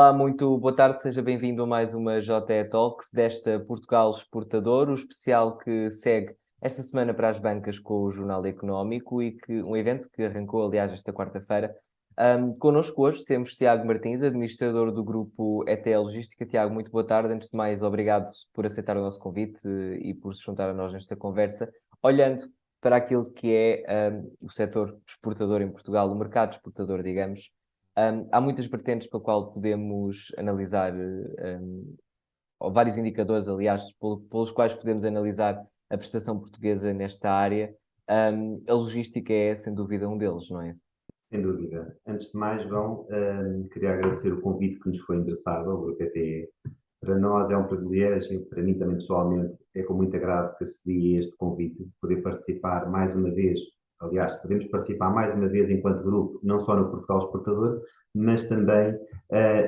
Olá, muito boa tarde, seja bem-vindo a mais uma JE Talks desta Portugal Exportador, o especial que segue esta semana para as bancas com o Jornal Económico e que um evento que arrancou, aliás, esta quarta-feira. Connosco hoje temos Tiago Martins, administrador do grupo ETL Logística. Tiago, muito boa tarde. Antes de mais, obrigado por aceitar o nosso convite e por se juntar a nós nesta conversa. Olhando para aquilo que é o setor exportador em Portugal, o mercado exportador, digamos. Há muitas vertentes para a qual podemos analisar, ou vários indicadores, aliás, pelos quais podemos analisar a prestação portuguesa nesta área. A logística é, sem dúvida, um deles, não é? Sem dúvida. Antes de mais, João, queria agradecer o convite que nos foi endereçado ao Grupo ETE. Para nós é um privilégio, para mim também pessoalmente, é com muito agrado que acedi a este convite, poder participar mais uma vez, aliás, podemos participar mais uma vez enquanto grupo, não só no Portugal Exportador, mas também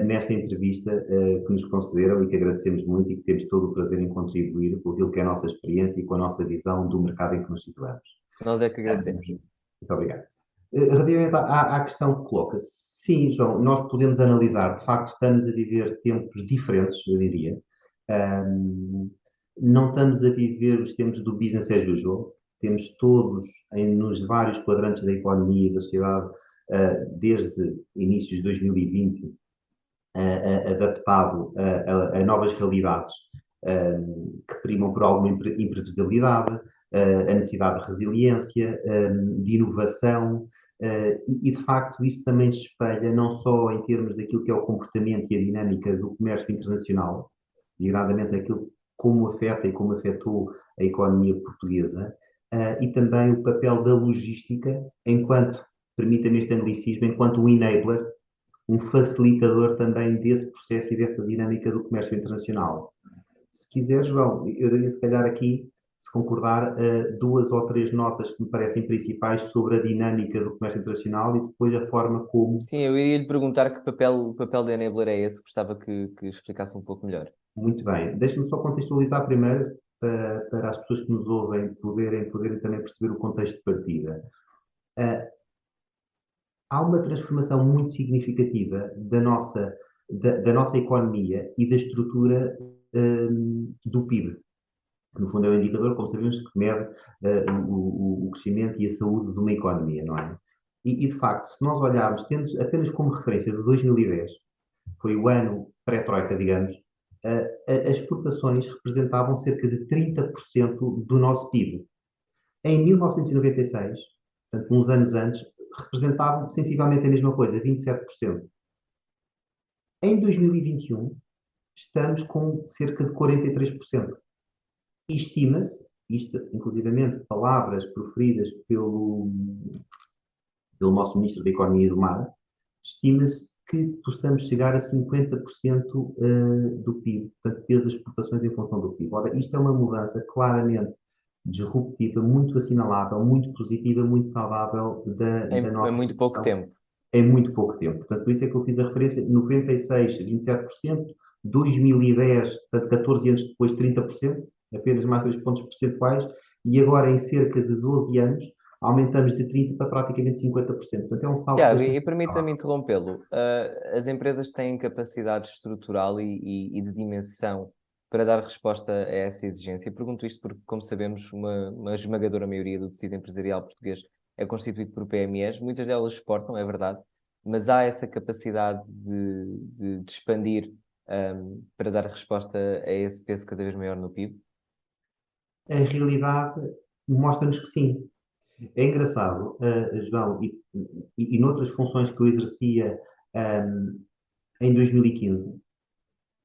nesta entrevista que nos concederam e que agradecemos muito e que temos todo o prazer em contribuir com aquilo que é a nossa experiência e com a nossa visão do mercado em que nos situamos. Nós é que agradecemos. Muito obrigado. Relativamente à questão que coloca, sim, João, nós podemos analisar, de facto, estamos a viver tempos diferentes, eu diria. Não estamos a viver os tempos do business as usual, temos todos, nos vários quadrantes da economia e da sociedade, desde inícios de 2020, adaptado a novas realidades que primam por alguma imprevisibilidade, a necessidade de resiliência, de inovação, e, de facto isso também se espelha não só em termos daquilo que é o comportamento e a dinâmica do comércio internacional, designadamente aquilo como afeta e como afetou a economia portuguesa, e também o papel da logística enquanto, permita-me este anglicismo, enquanto um enabler, um facilitador também desse processo e dessa dinâmica do comércio internacional. Se quiser, João, eu daria se calhar aqui, se concordar, duas ou três notas que me parecem principais sobre a dinâmica do comércio internacional e depois a forma como. Sim, eu iria lhe perguntar que papel de enabler é esse, gostava que explicasse um pouco melhor. Muito bem. Deixe-me só contextualizar primeiro para as pessoas que nos ouvem poderem também perceber o contexto de partida. Uh, Há uma transformação muito significativa da nossa economia e da estrutura do PIB. No fundo, é um indicador, como sabemos, que mede o crescimento e a saúde de uma economia, não é? De facto, se nós olharmos, tendo apenas como referência de 2010, foi o ano pré-troika, digamos, as exportações representavam cerca de 30% do nosso PIB. Em 1996, portanto, uns anos antes, representavam sensivelmente a mesma coisa, 27%. Em 2021, estamos com cerca de 43%. E estima-se, isto inclusivamente palavras proferidas pelo nosso Ministro da Economia e do Mar, estima-se que possamos chegar a 50% do PIB, portanto, peso das exportações em função do PIB. Ora, isto é uma mudança claramente disruptiva, muito assinalável, muito positiva, muito saudável da Em nossa muito pouco situação tempo. em muito pouco tempo. Portanto, por isso é que eu fiz a referência, 96, 27%, 2010, portanto, 14 anos depois, 30%, apenas mais 3 pontos percentuais, e agora em cerca de 12 anos, aumentamos de 30% para praticamente 50%. Portanto, é um salto Tiago, bastante e permita-me saudável. interrompê-lo. As empresas têm capacidade estrutural e de dimensão para dar resposta a essa exigência. Pergunto isto porque, como sabemos, uma esmagadora maioria do tecido empresarial português é constituído por PMEs. Muitas delas exportam, é verdade, mas há essa capacidade de expandir, para dar resposta a esse peso cada vez maior no PIB. A realidade mostra-nos que sim. É engraçado, João, e noutras funções que eu exercia em 2015,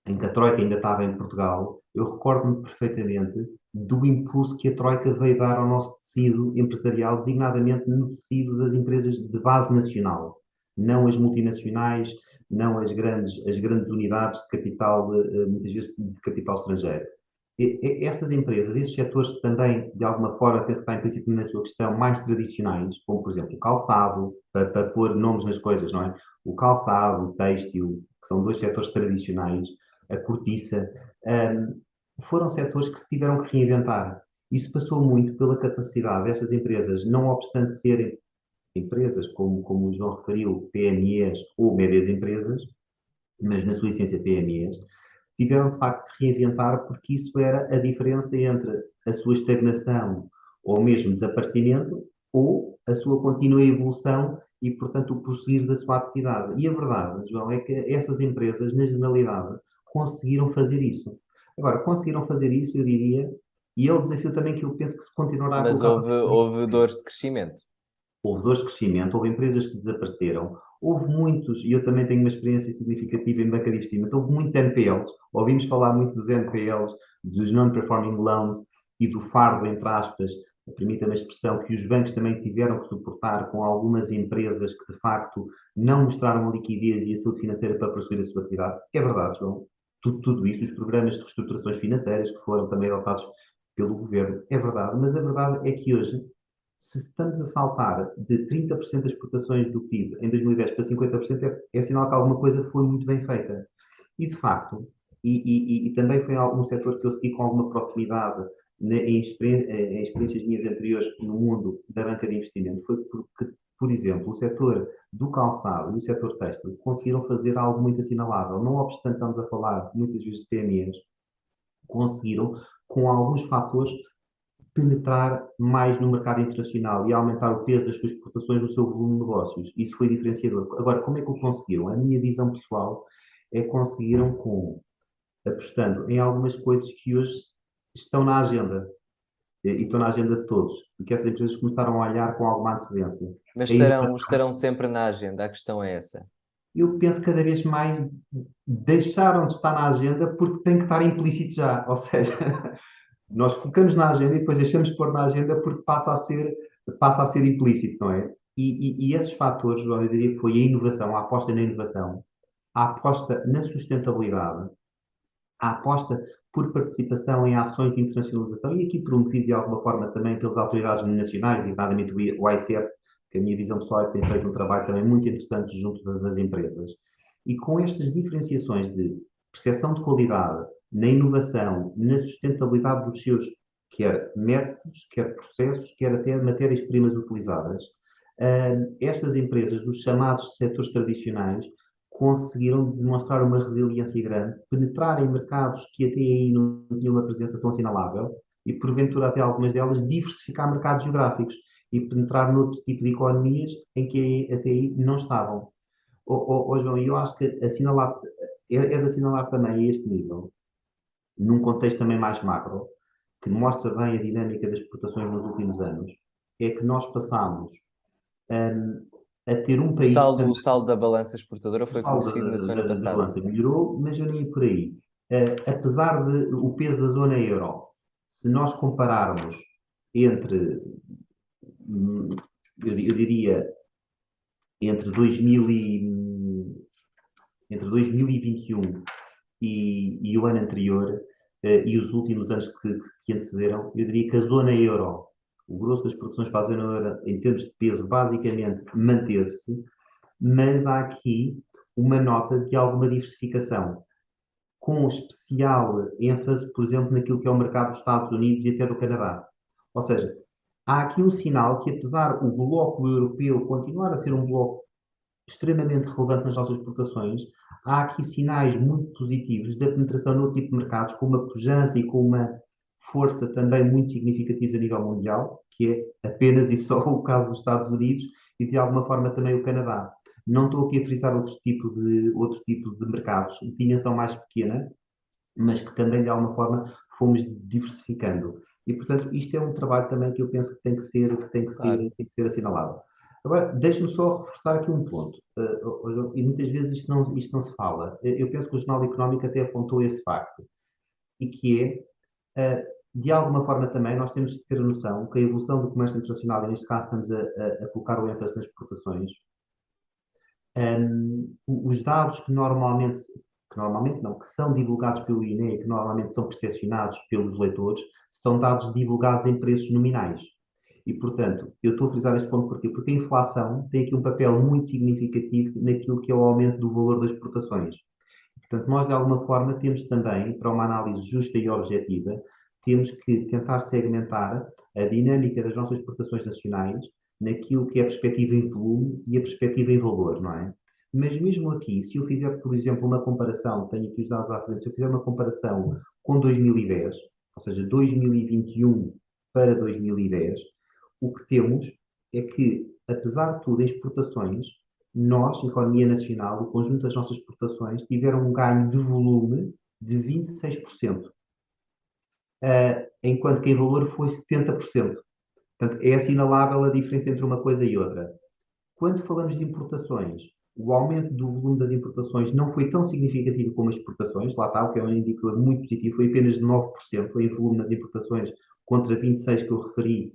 em que a Troika ainda estava em Portugal, eu recordo-me perfeitamente do impulso que a Troika veio dar ao nosso tecido empresarial, designadamente no tecido das empresas de base nacional, não as multinacionais, não as grandes unidades de capital, muitas vezes de capital estrangeiro. Essas empresas, esses setores também, de alguma forma, penso que está implícito na sua questão, mais tradicionais, como por exemplo o calçado, para pôr nomes nas coisas, não é? O calçado, o têxtil, que são dois setores tradicionais, a cortiça, foram setores que se tiveram que reinventar. Isso passou muito pela capacidade destas empresas, não obstante serem empresas, como o João referiu, PMEs ou médias empresas, mas na sua essência PMEs, tiveram de facto de se reinventar porque isso era a diferença entre a sua estagnação ou mesmo desaparecimento ou a sua contínua evolução e, portanto, o prosseguir da sua atividade. E a verdade, João, é que essas empresas, na generalidade, conseguiram fazer isso. Agora, conseguiram fazer isso, eu diria, e é o desafio também que eu penso que se continuará a Mas colocar houve dores de crescimento. houve dores de crescimento, houve empresas que desapareceram, houve muitos, e eu também tenho uma experiência significativa em banca de investimento, houve muitos NPLs, ouvimos falar muito dos NPLs, dos Non-Performing Loans e do fardo, entre aspas, permita-me a expressão, que os bancos também tiveram que suportar com algumas empresas que de facto não mostraram a liquidez e a saúde financeira para prosseguir a sua atividade. É verdade, João. Tudo isso, os programas de reestruturações financeiras que foram também adotados pelo governo, é verdade, mas a verdade é que hoje se estamos a saltar de 30% das exportações do PIB em 2010 para 50%, é sinal que alguma coisa foi muito bem feita. E, de facto, e também foi um setor que eu segui com alguma proximidade em experiências minhas anteriores no mundo da banca de investimento, foi porque, por exemplo, o setor do calçado e o setor têxtil conseguiram fazer algo muito assinalável. Não obstante, estamos a falar muitas vezes de PMEs, conseguiram, com alguns fatores, penetrar mais no mercado internacional e aumentar o peso das suas exportações no seu volume de negócios. Isso foi diferenciador. Agora, como é que o conseguiram? A minha visão pessoal é que conseguiram apostando em algumas coisas que hoje estão na agenda, e estão na agenda de todos, porque essas empresas começaram a olhar com alguma antecedência. Mas A inovação. estarão sempre na agenda, a questão é essa. Eu penso que cada vez mais deixaram de estar na agenda porque tem que estar implícito já. Ou seja, nós colocamos na agenda e depois deixamos de pôr na agenda porque passa a ser implícito, não é? E esses fatores, João, eu diria que foi a inovação, a aposta na inovação, a aposta na sustentabilidade, a aposta por participação em ações de internacionalização e aqui promovido de alguma forma também pelas autoridades nacionais, nomeadamente o ICF, que a minha visão pessoal é que tem feito um trabalho também muito interessante junto das empresas. E com estas diferenciações de percepção de qualidade, na inovação, na sustentabilidade dos seus, quer métodos, quer processos, quer até matérias-primas utilizadas, estas empresas dos chamados setores tradicionais conseguiram demonstrar uma resiliência grande, penetrar em mercados que até aí não tinham uma presença tão assinalável e, porventura, até algumas delas, diversificar mercados geográficos e penetrar noutro tipo de economias em que até aí não estavam. João, eu acho que é de assinalar também a este nível, num contexto também mais macro, que mostra bem a dinâmica das exportações nos últimos anos, é que nós passamos um, a ter um país O saldo da balança exportadora o foi saldo conhecido na semana da passada. balança melhorou, mas eu nem ia por aí. Apesar de o peso da zona euro, se nós compararmos entre, eu diria, entre 2000 entre 2021 e o ano anterior, e os últimos anos que antecederam, eu diria que a zona euro, o grosso das produções para a zona euro, em termos de peso, basicamente manteve-se, mas há aqui uma nota de alguma diversificação, com especial ênfase, por exemplo, naquilo que é o mercado dos Estados Unidos e até do Canadá. Ou seja, há aqui um sinal que, apesar o bloco europeu continuar a ser um bloco extremamente relevante nas nossas exportações, há aqui sinais muito positivos da penetração no tipo de mercados, com uma pujança e com uma força também muito significativos a nível mundial, que é apenas e só o caso dos Estados Unidos e de alguma forma também o Canadá. Não estou aqui a frisar outro tipo de mercados de dimensão mais pequena, mas que também de alguma forma fomos diversificando. E, portanto, isto é um trabalho também que eu penso que Claro. tem que ser assinalado. Agora, deixe-me só reforçar aqui um ponto, e muitas vezes isto não se fala. Eu penso que o Jornal Económico até apontou esse facto, e que de alguma forma também, nós temos que ter a noção que a evolução do comércio internacional, e neste caso estamos a colocar o ênfase nas exportações, os dados que normalmente não, que são divulgados pelo INE, que normalmente são percepcionados pelos leitores, são dados divulgados em preços nominais. E, portanto, eu estou a frisar este ponto porquê? Porque a inflação tem aqui um papel muito significativo naquilo que é o aumento do valor das exportações. Portanto, nós, de alguma forma, temos também, para uma análise justa e objetiva, temos que tentar segmentar a dinâmica das nossas exportações nacionais naquilo que é a perspectiva em volume e a perspectiva em valor, não é? Mas mesmo aqui, se eu fizer, por exemplo, uma comparação, tenho aqui os dados à frente, se eu fizer uma comparação com 2010, ou seja, 2021 para 2010, o que temos é que, apesar de tudo, em exportações, nós, economia nacional, o conjunto das nossas exportações, tiveram um ganho de volume de 26%, enquanto que em valor foi 70%. Portanto, é assinalável a diferença entre uma coisa e outra. Quando falamos de importações, o aumento do volume das importações não foi tão significativo como as exportações, lá está, o que é um indicador muito positivo, foi apenas de 9% em volume nas importações, contra 26% que eu referi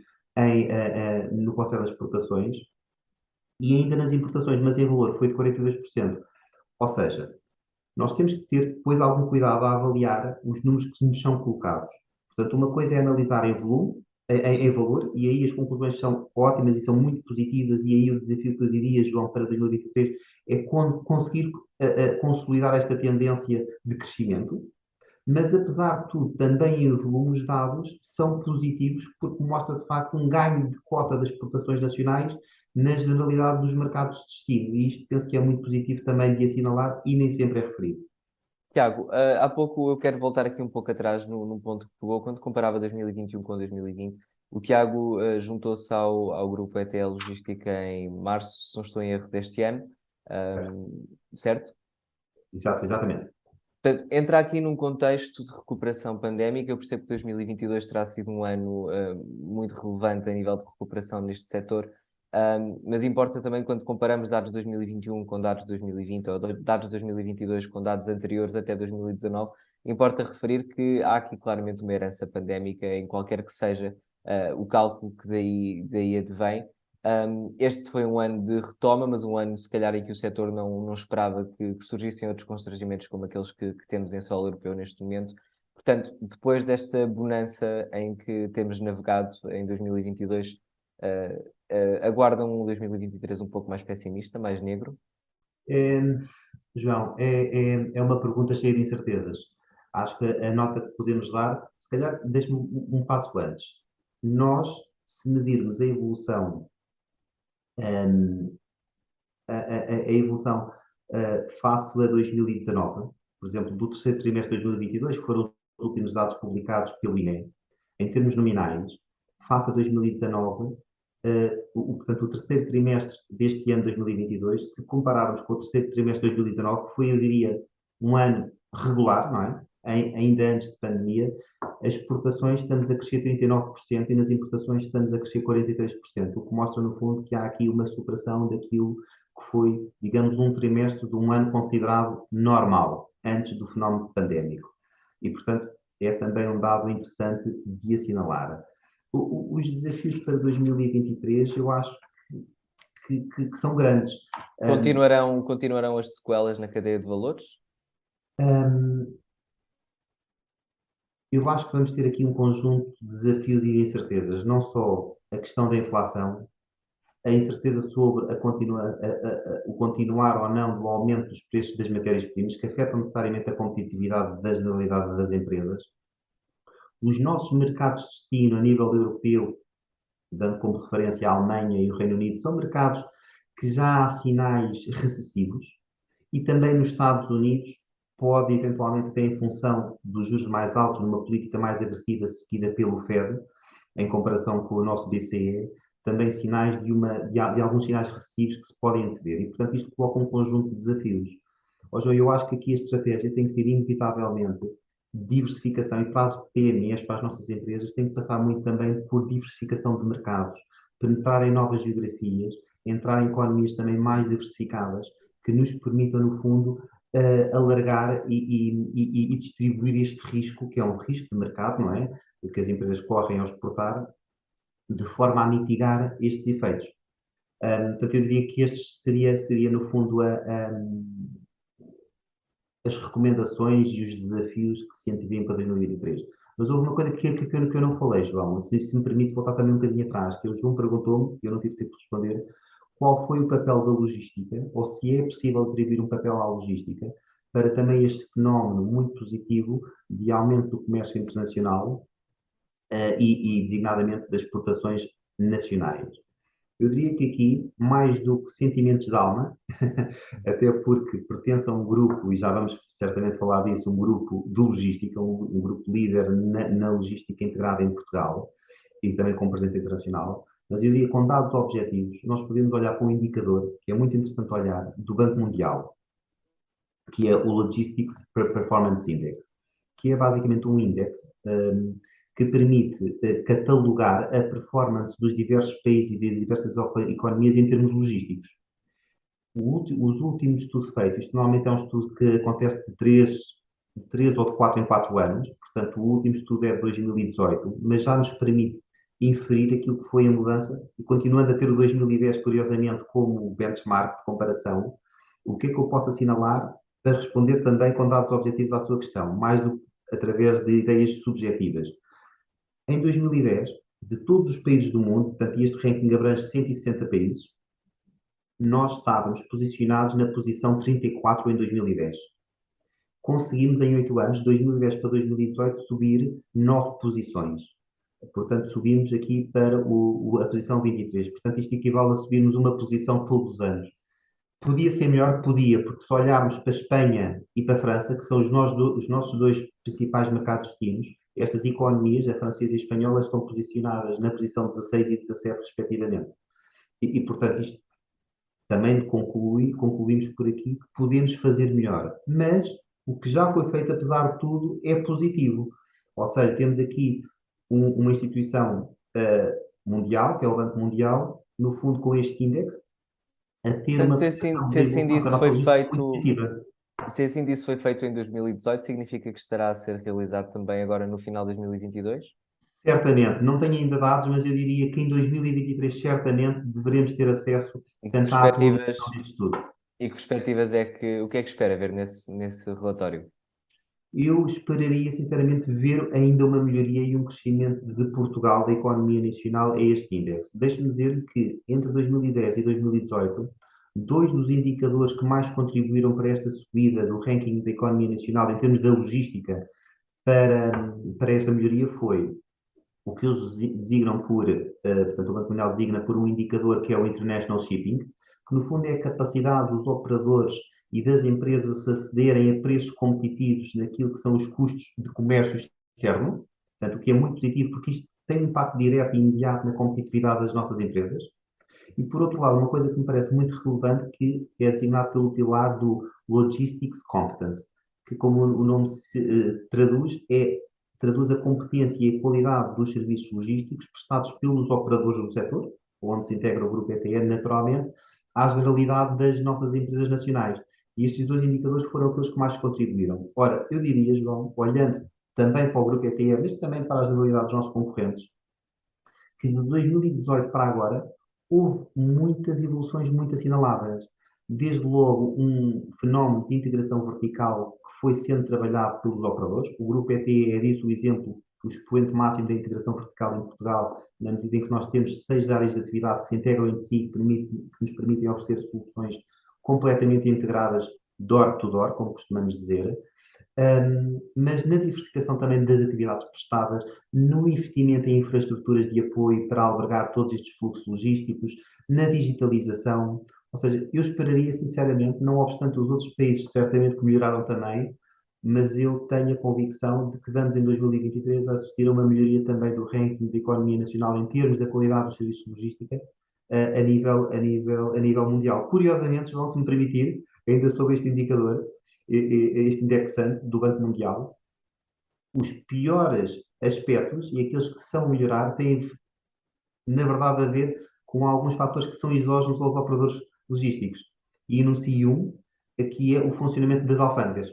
no que concerne às exportações, e ainda nas importações, mas em valor foi de 42%. Ou seja, nós temos que ter depois algum cuidado a avaliar os números que nos são colocados. Portanto, uma coisa é analisar em volume, em valor, e aí as conclusões são ótimas e são muito positivas, e aí o desafio que eu diria, João, para 2023 é conseguir consolidar esta tendência de crescimento, mas apesar de tudo, também em volume, os dados são positivos porque mostra de facto um ganho de cota das exportações nacionais na generalidade dos mercados de destino. E isto penso que é muito positivo também de assinalar e nem sempre é referido. Tiago, há pouco eu quero voltar aqui um pouco atrás no ponto que pegou, quando comparava 2021 com 2020. O Tiago juntou-se ao grupo ETL Logística em março, se não estou em erro, deste ano, certo? Exato, exatamente. Portanto, entra aqui num contexto de recuperação pandémica. Eu percebo que 2022 terá sido um ano muito relevante a nível de recuperação neste setor, mas importa também quando comparamos dados de 2021 com dados de 2020 ou dados de 2022 com dados anteriores até 2019, importa referir que há aqui claramente uma herança pandémica em qualquer que seja o cálculo que daí advém. Este foi um ano de retoma, mas um ano, se calhar, em que o setor não esperava que surgissem outros constrangimentos como aqueles que temos em solo europeu neste momento. Portanto, depois desta bonança em que temos navegado em 2022, aguardam um 2023 um pouco mais pessimista, mais negro? É, João, é uma pergunta cheia de incertezas. Acho que a nota que podemos dar, se calhar, deixe-me um passo antes. Nós, se medirmos a evolução, a evolução face a 2019, por exemplo, do terceiro trimestre de 2022, que foram os últimos dados publicados pelo INE, em termos nominais, face a 2019, portanto, o terceiro trimestre deste ano 2022, se compararmos com o terceiro trimestre de 2019, que foi, eu diria, um ano regular, não é? Ainda antes de pandemia, as exportações estamos a crescer 39% e nas importações estamos a crescer 43%, o que mostra, no fundo, que há aqui uma superação daquilo que foi, digamos, um trimestre de um ano considerado normal, antes do fenómeno pandémico. E, portanto, é também um dado interessante de assinalar. Os desafios para 2023, eu acho que são grandes. Continuarão as sequelas na cadeia de valores? Um, eu acho que vamos ter aqui um conjunto de desafios e de incertezas, não só a questão da inflação, a incerteza sobre o continuar ou não do aumento dos preços das matérias-primas, que afetam necessariamente a competitividade da generalidade das empresas. Os nossos mercados de destino a nível europeu, dando como referência a Alemanha e o Reino Unido, são mercados que já há sinais recessivos, e também nos Estados Unidos pode eventualmente ter, em função dos juros mais altos, numa política mais agressiva seguida pelo Fed, em comparação com o nosso BCE, também sinais de alguns sinais recessivos que se podem antever. E, portanto, isto coloca um conjunto de desafios. Hoje, eu acho que aqui a estratégia tem que ser, inevitavelmente, diversificação, e para as PMEs, para as nossas empresas, tem que passar muito também por diversificação de mercados, penetrar em novas geografias, entrar em economias também mais diversificadas, que nos permitam, no fundo, alargar e distribuir este risco, que é um risco de mercado, não é? Que as empresas correm ao exportar, de forma a mitigar estes efeitos. Portanto, eu diria que este seria no fundo, as recomendações e os desafios que se antevêem para 2023. Mas houve uma coisa que eu não falei, João, se me permite voltar também um bocadinho atrás, que o João perguntou-me, e eu não tive tempo de responder, qual foi o papel da logística, ou se é possível atribuir um papel à logística, para também este fenómeno muito positivo de aumento do comércio internacional, e designadamente das exportações nacionais. Eu diria que aqui, mais do que sentimentos de alma, até porque pertence a um grupo, e já vamos certamente falar disso, um grupo de logística, um grupo líder na logística integrada em Portugal e também com presença internacional, mas eu diria que com dados objetivos, nós podemos olhar para um indicador que é muito interessante olhar, do Banco Mundial, que é o Logistics Performance Index, que é basicamente um índice que permite catalogar a performance dos diversos países e de diversas economias em termos logísticos. Os últimos estudos feitos, isto normalmente é um estudo que acontece de três ou de 4 em 4 anos, portanto, o último estudo é de 2018, mas já nos permite inferir aquilo que foi a mudança, e continuando a ter o 2010, curiosamente, como benchmark de comparação, o que é que eu posso assinalar para responder também com dados objetivos à sua questão, mais do que através de ideias subjetivas. Em 2010, de todos os países do mundo, portanto, este ranking abrange 160 países, nós estávamos posicionados na posição 34 em 2010. Conseguimos em 8 anos, de 2010 para 2018, subir 9 posições. Portanto, subimos aqui para a posição 23. Portanto, isto equivale a subirmos uma posição todos os anos. Podia ser melhor? Podia, porque se olharmos para a Espanha e para a França, que são os nossos dois principais mercados destinos, estas economias, a francesa e a espanhola, estão posicionadas na posição 16 e 17, respectivamente. Portanto, isto também concluímos por aqui que podemos fazer melhor. Mas o que já foi feito, apesar de tudo, é positivo. Ou seja, temos aqui uma instituição mundial, que é o Banco Mundial, no fundo com este índice, a ter Portanto, uma se percepção da assim evolução da disso nossa foi logística muito feito, positiva. se assim disso foi feito em 2018, significa que estará a ser realizado também agora no final de 2022? Certamente, não tenho ainda dados, mas eu diria que em 2023 certamente deveremos ter acesso, E que portanto, à atualização perspectivas, deste estudo. e que perspectivas é que, o que é que espera ver nesse relatório? Eu esperaria, sinceramente, ver ainda uma melhoria e um crescimento de Portugal, da economia nacional, a este índice. Deixe-me dizer que entre 2010 e 2018, dois dos indicadores que mais contribuíram para esta subida do ranking da economia nacional em termos da logística para esta melhoria foi o que eles designam portanto, o Banco Mundial designa por um indicador que é o International Shipping, que no fundo é a capacidade dos operadores e das empresas acederem a preços competitivos naquilo que são os custos de comércio externo, portanto, o que é muito positivo, porque isto tem um impacto direto e imediato na competitividade das nossas empresas. E, por outro lado, uma coisa que me parece muito relevante, que é designado pelo pilar do Logistics Competence, que, como o nome traduz a competência e a qualidade dos serviços logísticos prestados pelos operadores do setor, onde se integra o grupo ETN, naturalmente, à generalidade das nossas empresas nacionais. E estes dois indicadores foram aqueles que mais contribuíram. Ora, eu diria, João, olhando também para o grupo ETN, mas também para a generalidade dos nossos concorrentes, que de 2018 para agora houve muitas evoluções muito assinaláveis. Desde logo, um fenómeno de integração vertical que foi sendo trabalhado pelos operadores. O Grupo ET é disso o exemplo, o expoente máximo da integração vertical em Portugal, na medida em que nós temos 6 áreas de atividade que se integram entre si e que nos permitem oferecer soluções completamente integradas door to door, como costumamos dizer. Mas na diversificação também das atividades prestadas, no investimento em infraestruturas de apoio para albergar todos estes fluxos logísticos, na digitalização. Ou seja, eu esperaria, sinceramente, não obstante os outros países certamente que melhoraram também, mas eu tenho a convicção de que vamos em 2023 assistir a uma melhoria também do ranking da economia nacional em termos da qualidade dos serviços de logística a nível mundial. Curiosamente, vão se me permitir, ainda sobre este indicador, este indexante do Banco Mundial, os piores aspectos e aqueles que são melhorar têm, na verdade, a ver com alguns fatores que são exógenos aos operadores logísticos. E enuncio um, que é o funcionamento das alfândegas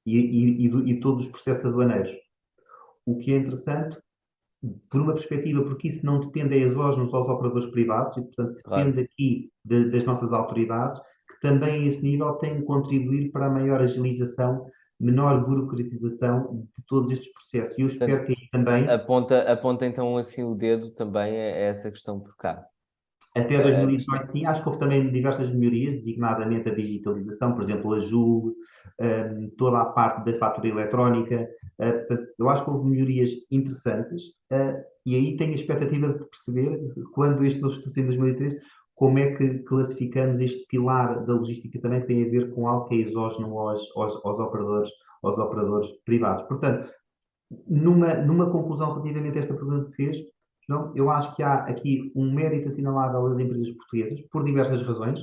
e todos os processos aduaneiros. O que é interessante, por uma perspectiva, porque isso não depende, é exógeno aos operadores privados e, portanto, Claro. depende aqui das nossas autoridades, que também a esse nível têm de contribuir para a maior agilização, menor burocratização de todos estes processos. E eu espero Portanto, que aí também, aponta então assim o dedo também a essa questão por cá. Até a questão. 2018, sim, acho que houve também diversas melhorias, designadamente a digitalização, por exemplo, a JUL, toda a parte da fatura eletrónica. Portanto, eu acho que houve melhorias interessantes, e aí tenho a expectativa de perceber, quando este novo estudo em 2003, como é que classificamos este pilar da logística também que tem a ver com algo que é exógeno aos operadores privados. Portanto, numa conclusão relativamente a esta pergunta que fez, João, eu acho que há aqui um mérito assinalável das empresas portuguesas, por diversas razões,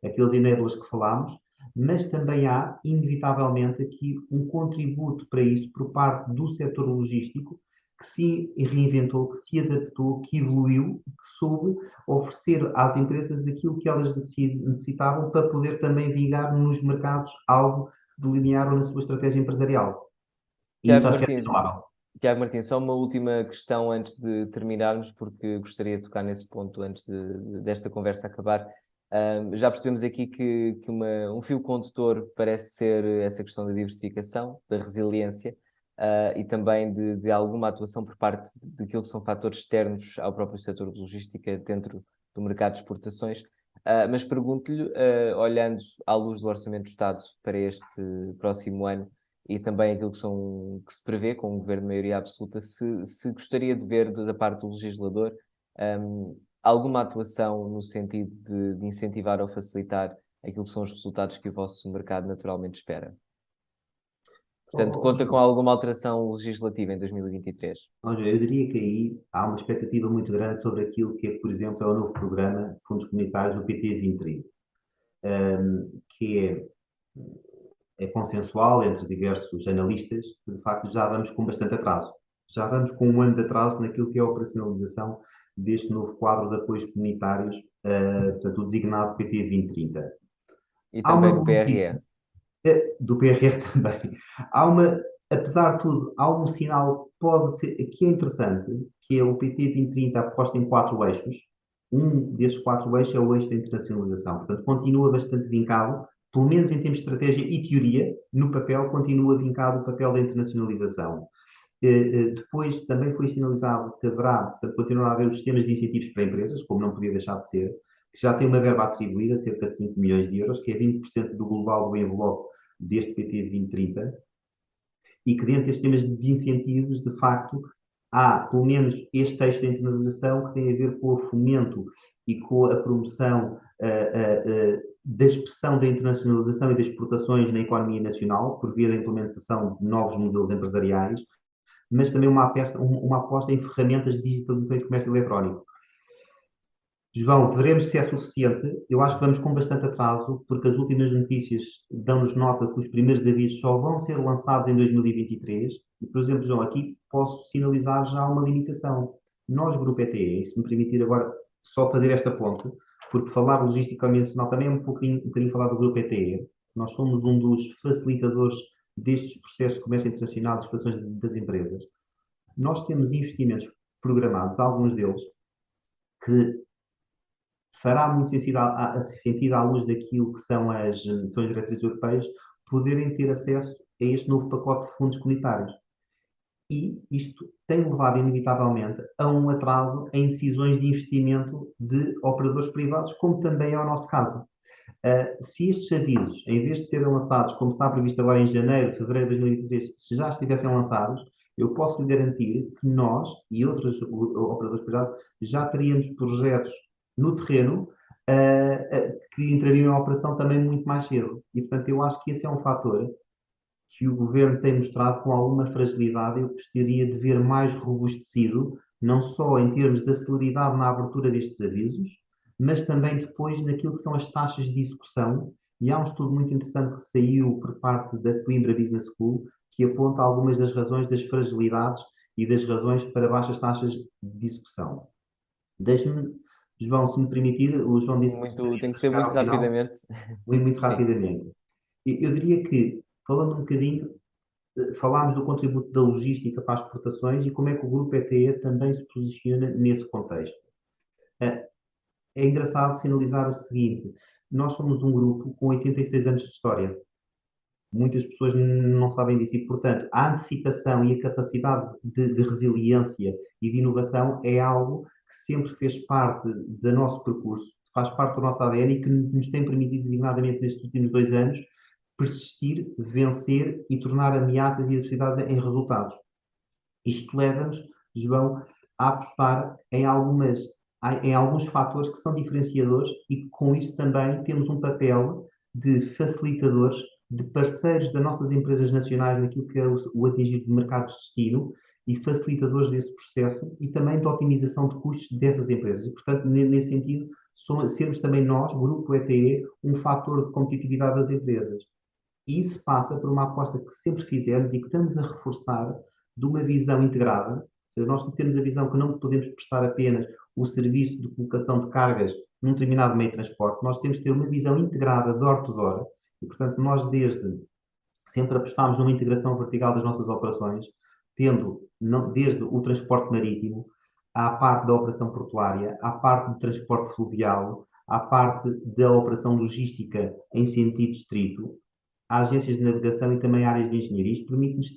aqueles enablers que falámos, mas também há, inevitavelmente, aqui um contributo para isso por parte do setor logístico, que se reinventou, que se adaptou, que evoluiu, que soube oferecer às empresas aquilo que elas necessitavam para poder também vingar nos mercados-alvo que delinearam na sua estratégia empresarial. E isso Tiago acho que é Martins, assinalável. Tiago Martins, só uma última questão antes de terminarmos, porque gostaria de tocar nesse ponto antes desta conversa acabar. Já percebemos aqui que um fio condutor parece ser essa questão da diversificação, da resiliência, e também de alguma atuação por parte daquilo que são fatores externos ao próprio setor de logística dentro do mercado de exportações. Mas pergunto-lhe, olhando à luz do Orçamento do Estado para este próximo ano, e também aquilo que se prevê com o governo de maioria absoluta, se gostaria de ver da parte do legislador alguma atuação no sentido de incentivar ou facilitar aquilo que são os resultados que o vosso mercado naturalmente espera. Portanto, conta com João, alguma alteração legislativa em 2023. Eu diria que aí há uma expectativa muito grande sobre aquilo que é, por exemplo, é o novo programa de fundos comunitários, o PT 2030, que é consensual entre diversos analistas, que de facto já vamos com bastante atraso. Já vamos com um ano de atraso naquilo que é a operacionalização deste novo quadro de apoios comunitários, portanto, o designado PT 2030. E Há uma também no boa PRE. notícia, do PRR também. Há uma, apesar de tudo, há um sinal pode ser, que é interessante, que é o PT 2030 aposta em quatro eixos. Um desses quatro eixos é o eixo da internacionalização. Portanto, continua bastante vincado, pelo menos em termos de estratégia e teoria, no papel, continua vincado o papel da internacionalização. Depois também foi sinalizado que haverá, portanto, continuará a haver os sistemas de incentivos para empresas, como não podia deixar de ser, que já tem uma verba atribuída, cerca de 5 milhões de euros, que é 20% do global do envelope deste PT de 2030, e que dentro destes sistemas de incentivos, de facto, há pelo menos este texto de internalização que tem a ver com o fomento e com a promoção da expressão da internacionalização e das exportações na economia nacional, por via da implementação de novos modelos empresariais, mas também uma aposta em ferramentas de digitalização e comércio eletrónico. João, veremos se é suficiente. Eu acho que vamos com bastante atraso, porque as últimas notícias dão-nos nota que os primeiros avisos só vão ser lançados em 2023. E, por exemplo, João, aqui posso sinalizar já uma limitação. Nós, Grupo ETE, e se me permitir agora só fazer esta ponte, porque falar logística nacional também é um bocadinho falar do Grupo ETE. Nós somos um dos facilitadores destes processos de comércio internacional, de expansões das empresas. Nós temos investimentos programados, alguns deles, que fará muito sentido à luz daquilo que são as diretrizes europeias, poderem ter acesso a este novo pacote de fundos comunitários. E isto tem levado, inevitavelmente, a um atraso em decisões de investimento de operadores privados, como também é o nosso caso. Se estes avisos, em vez de serem lançados, como está previsto agora em janeiro, fevereiro de 2023, se já estivessem lançados, eu posso lhe garantir que nós e outros operadores privados já teríamos projetos no terreno que entrariam em operação também muito mais cedo. E, portanto, eu acho que esse é um fator que o governo tem mostrado com alguma fragilidade. Eu gostaria de ver mais robustecido, não só em termos de celeridade na abertura destes avisos, mas também depois naquilo que são as taxas de execução. E há um estudo muito interessante que saiu por parte da Coimbra Business School, que aponta algumas das razões das fragilidades e das razões para baixas taxas de execução. Deixe-me, João, se me permitir, o João disse que Tem estaríamos que a ser chegar muito ao final, rapidamente. muito Sim. rapidamente. Eu diria que, falando um bocadinho, falámos do contributo da logística para as exportações e como é que o Grupo ETE também se posiciona nesse contexto. É engraçado sinalizar o seguinte: nós somos um grupo com 86 anos de história. Muitas pessoas não sabem disso e, portanto, a antecipação e a capacidade de resiliência e de inovação é algo que sempre fez parte do nosso percurso, faz parte do nosso ADN e que nos tem permitido, designadamente nestes últimos 2 anos, persistir, vencer e tornar ameaças e adversidades em resultados. Isto leva-nos, João, a apostar em alguns fatores que são diferenciadores e que com isso também temos um papel de facilitadores, de parceiros das nossas empresas nacionais naquilo que é o atingir de mercados de destino e facilitadores desse processo e também de otimização de custos dessas empresas. E, portanto, nesse sentido, sermos também nós, Grupo ETE, um fator de competitividade das empresas. E isso passa por uma aposta que sempre fizemos e que estamos a reforçar de uma visão integrada. Ou seja, nós temos a visão que não podemos prestar apenas o serviço de colocação de cargas num determinado meio de transporte, nós temos que ter uma visão integrada de door to door. E, portanto, nós sempre apostámos numa integração vertical das nossas operações, tendo desde o transporte marítimo, à parte da operação portuária, à parte do transporte fluvial, à parte da operação logística em sentido estrito, agências de navegação e também áreas de engenharia. Isto permite-nos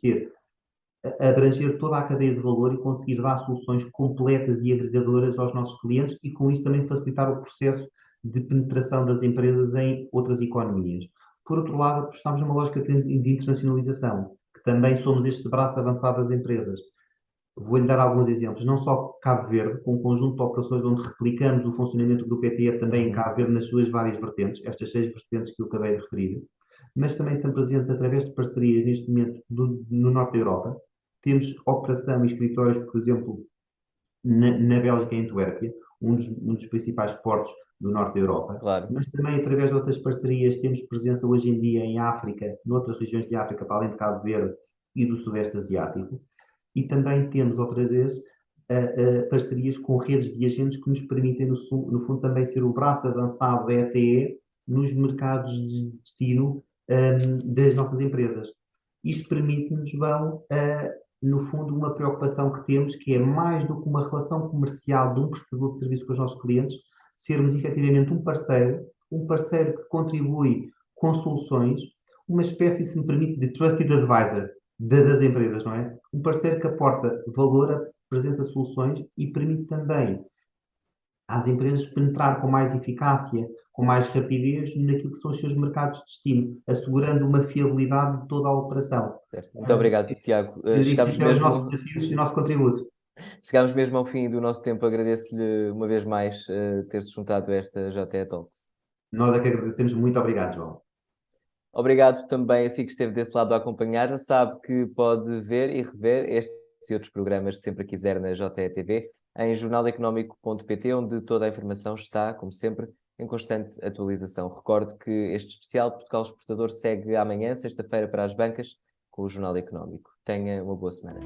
abranger toda a cadeia de valor e conseguir dar soluções completas e agregadoras aos nossos clientes e com isso também facilitar o processo de penetração das empresas em outras economias. Por outro lado, apostamos numa lógica de internacionalização, que também somos este braço avançado das empresas. Vou-lhe dar alguns exemplos, não só Cabo Verde, com um conjunto de operações onde replicamos o funcionamento do PTE também em Cabo Verde nas suas várias vertentes, estas 6 vertentes que eu acabei de referir, mas também estamos presentes através de parcerias neste momento no norte da Europa. Temos operação e escritórios, por exemplo, na Bélgica, em Antuérpia, um dos principais portos do norte da Europa, Claro. mas também através de outras parcerias temos presença hoje em dia em África, noutras regiões de África, para além de Cabo Verde e do Sudeste Asiático, e também temos outra vez parcerias com redes de agentes que nos permitem, no fundo, também ser o braço avançado da ETE nos mercados de destino das nossas empresas. Isto permite-nos, João, no fundo, uma preocupação que temos, que é mais do que uma relação comercial de um prestador de serviço com os nossos clientes, sermos efetivamente um parceiro que contribui com soluções, uma espécie, se me permite, de trusted advisor das empresas, não é? Um parceiro que aporta valor, apresenta soluções e permite também às empresas penetrar com mais eficácia, com mais rapidez naquilo que são os seus mercados de destino, assegurando uma fiabilidade de toda a operação. Certo. Muito obrigado, Tiago. Eu digo que estes são os nossos desafios e o nosso contributo. Chegámos mesmo ao fim do nosso tempo. Agradeço-lhe uma vez mais ter-se juntado a esta JTE Talks. Nós é que agradecemos. Muito obrigado, João. Obrigado também a si que esteve desse lado a acompanhar. Já sabe que pode ver e rever estes e outros programas sempre quiser na JETV, em jornaleconómico.pt, onde toda a informação está, como sempre, em constante atualização. Recordo que este especial Portugal Exportador segue amanhã, sexta-feira, para as bancas, com o Jornal Económico. Tenha uma boa semana.